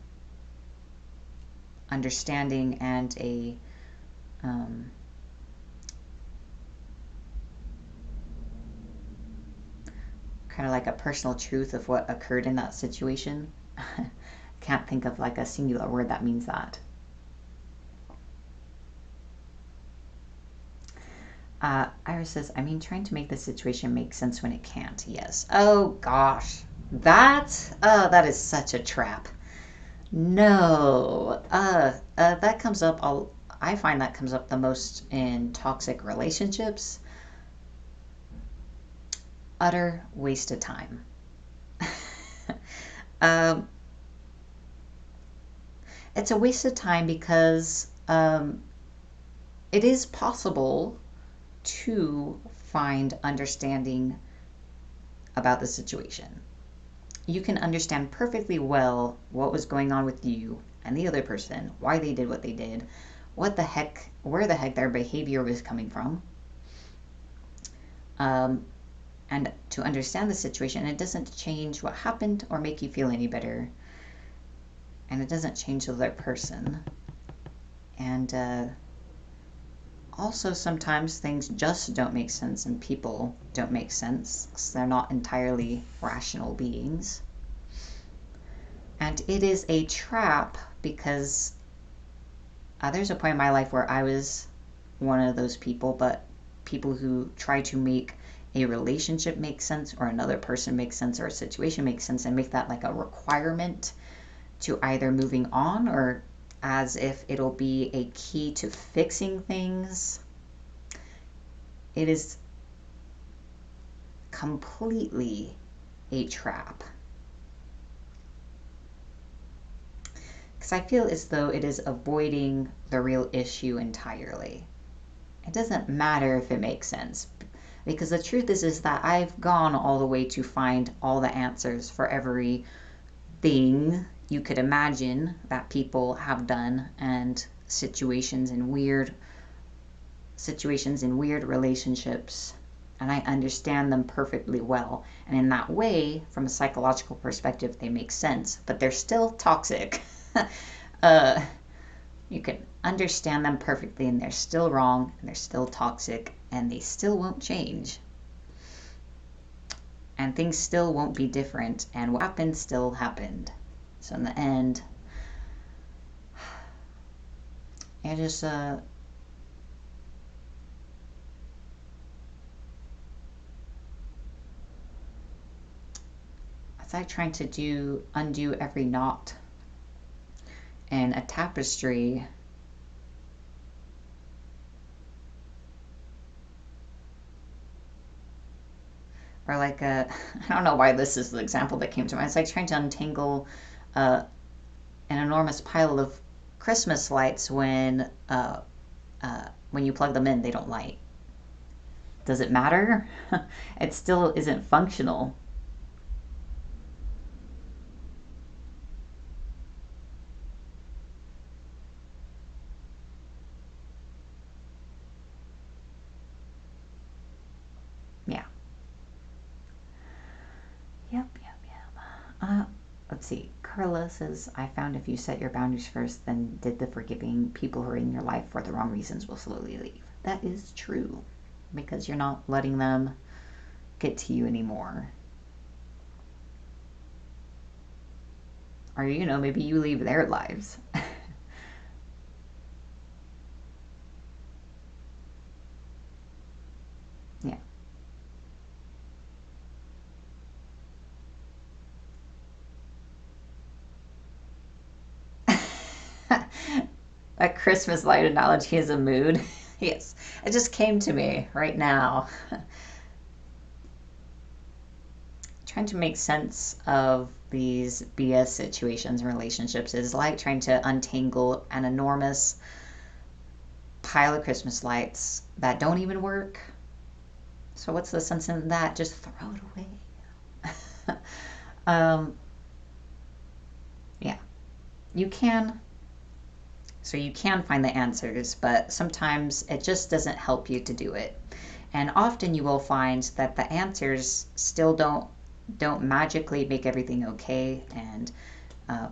understanding, and a kind of like a personal truth of what occurred in that situation. Can't think of like a singular word that means that. Iris says, I mean, trying to make the situation make sense when it can't. Yes. Oh gosh, that is such a trap. No. That comes up. I find that comes up the most in toxic relationships. Utter waste of time. um, it's a waste of time because it is possible to find understanding about the situation. You can understand perfectly well what was going on with you and the other person, why they did what they did, where the heck their behavior was coming from. Um, and to understand the situation, it doesn't change what happened or make you feel any better. And it doesn't change the other person. And also, sometimes things just don't make sense and people don't make sense because they're not entirely rational beings. And it is a trap because there's a point in my life where I was one of those people, but people who try to make a relationship make sense or another person make sense or a situation make sense and make that like a requirement to either moving on or as if it'll be a key to fixing things. It is completely a trap. Because I feel as though it is avoiding the real issue entirely. It doesn't matter if it makes sense. Because the truth is that I've gone all the way to find all the answers for every thing you could imagine that people have done and situations in weird relationships, and I understand them perfectly well. And in that way, from a psychological perspective, they make sense, but they're still toxic. uh, you can understand them perfectly, and they're still wrong, and they're still toxic, and they still won't change. And things still won't be different, and what happened still happened. So in the end, I just it's like trying to undo every knot in a tapestry. Or like a, I don't know why this is the example that came to mind. It's like trying to untangle uh, an enormous pile of Christmas lights when you plug them in, they don't light. Does it matter? It still isn't functional. Yeah. Yep. Let's see. Carla says, I found if you set your boundaries first, then did the forgiving, people who are in your life for the wrong reasons will slowly leave. That is true because you're not letting them get to you anymore. Or, maybe you leave their lives. Yeah. A Christmas light analogy is a mood. Yes, it just came to me right now. Trying to make sense of these BS situations and relationships is like trying to untangle an enormous pile of Christmas lights that don't even work. So what's the sense in that? Just throw it away. um, yeah, you can. So you can find the answers, but sometimes it just doesn't help you to do it. And often you will find that the answers still don't magically make everything okay, and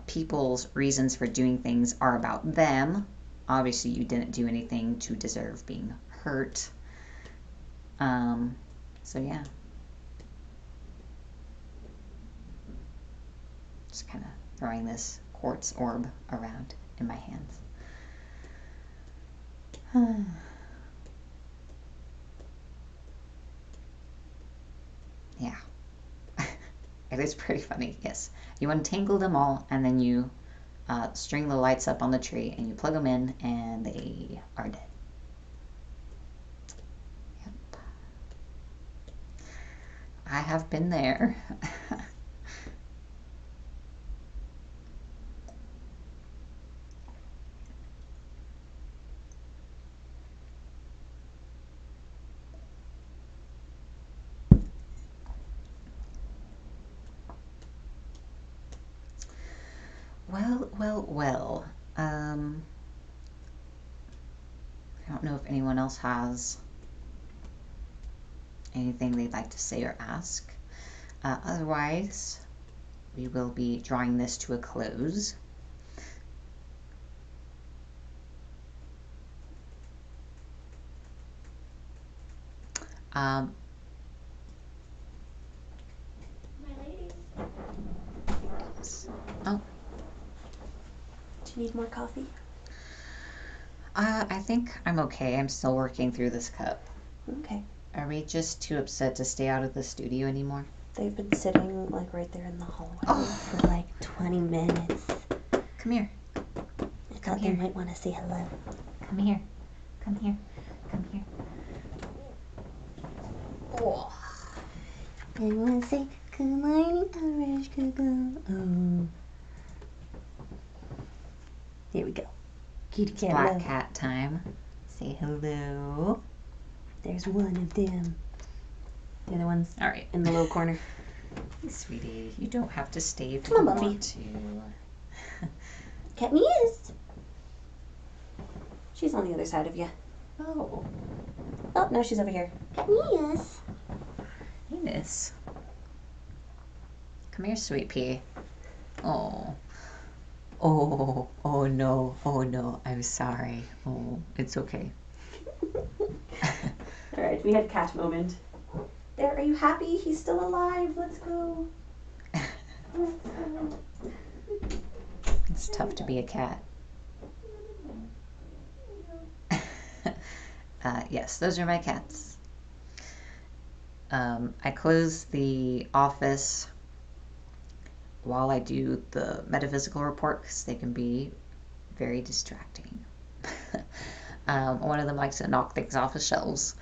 people's reasons for doing things are about them. Obviously, you didn't do anything to deserve being hurt. So yeah, just kind of throwing this quartz orb around in my hands. Yeah, it is pretty funny. Yes, you untangle them all, and then you string the lights up on the tree, and you plug them in, and they are dead. Yep. I have been there. Well. I don't know if anyone else has anything they'd like to say or ask. Otherwise, we will be drawing this to a close. My ladies. Oh. Do you need more coffee? I think I'm okay. I'm still working through this cup. Okay. Are we just too upset to stay out of the studio anymore? They've been sitting like right there in the hallway for like 20 minutes. Come here. I thought they might want to say hello. Come here. Come here. Come here. Oh. I want to say good morning, orange cuckoo. Oh. Here we go. Kitty cat. Black cat time. Say hello. There's one of them. The other one's all right in the little corner. Hey, sweetie, you don't have to stay if Come you on, want to. Cat Mia's. She's on the other side of you. Oh. Oh, no, she's over here. Cat Mia's. Hey, miss. Come here, sweet pea. Oh. Oh no, I'm sorry. Oh, it's okay. All right, we had a cat moment. There, are you happy? He's still alive. Let's go. Let's go. It's tough to be a cat. Yes, those are my cats. I close the office while I do the metaphysical report because they can be very distracting. One of them likes to knock things off his shelves,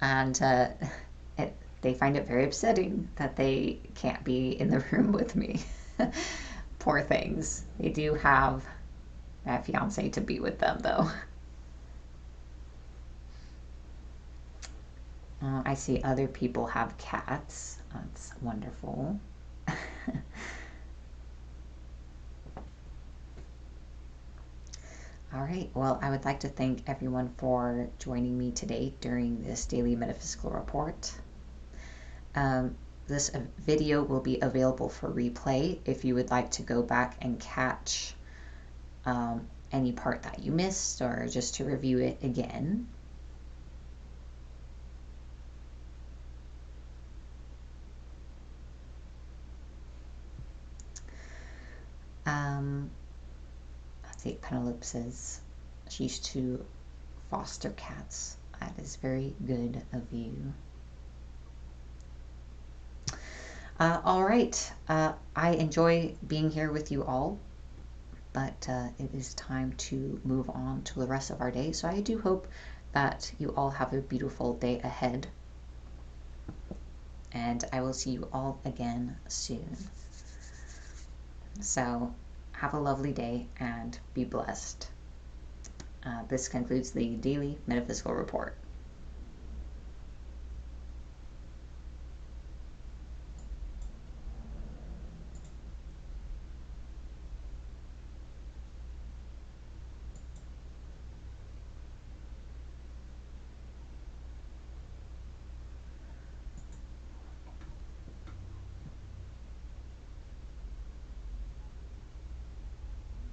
and they find it very upsetting that they can't be in the room with me. Poor things. They do have my fiance to be with them, though. I see other people have cats. That's wonderful. All right, well, I would like to thank everyone for joining me today during this daily metaphysical report. This video will be available for replay if you would like to go back and catch any part that you missed or just to review it again. Let's see, Penelope says she used to foster cats. That is very good of you. All right, I enjoy being here with you all, but it is time to move on to the rest of our day. So I do hope that you all have a beautiful day ahead, and I will see you all again soon. So have a lovely day and be blessed. This concludes the daily metaphysical report.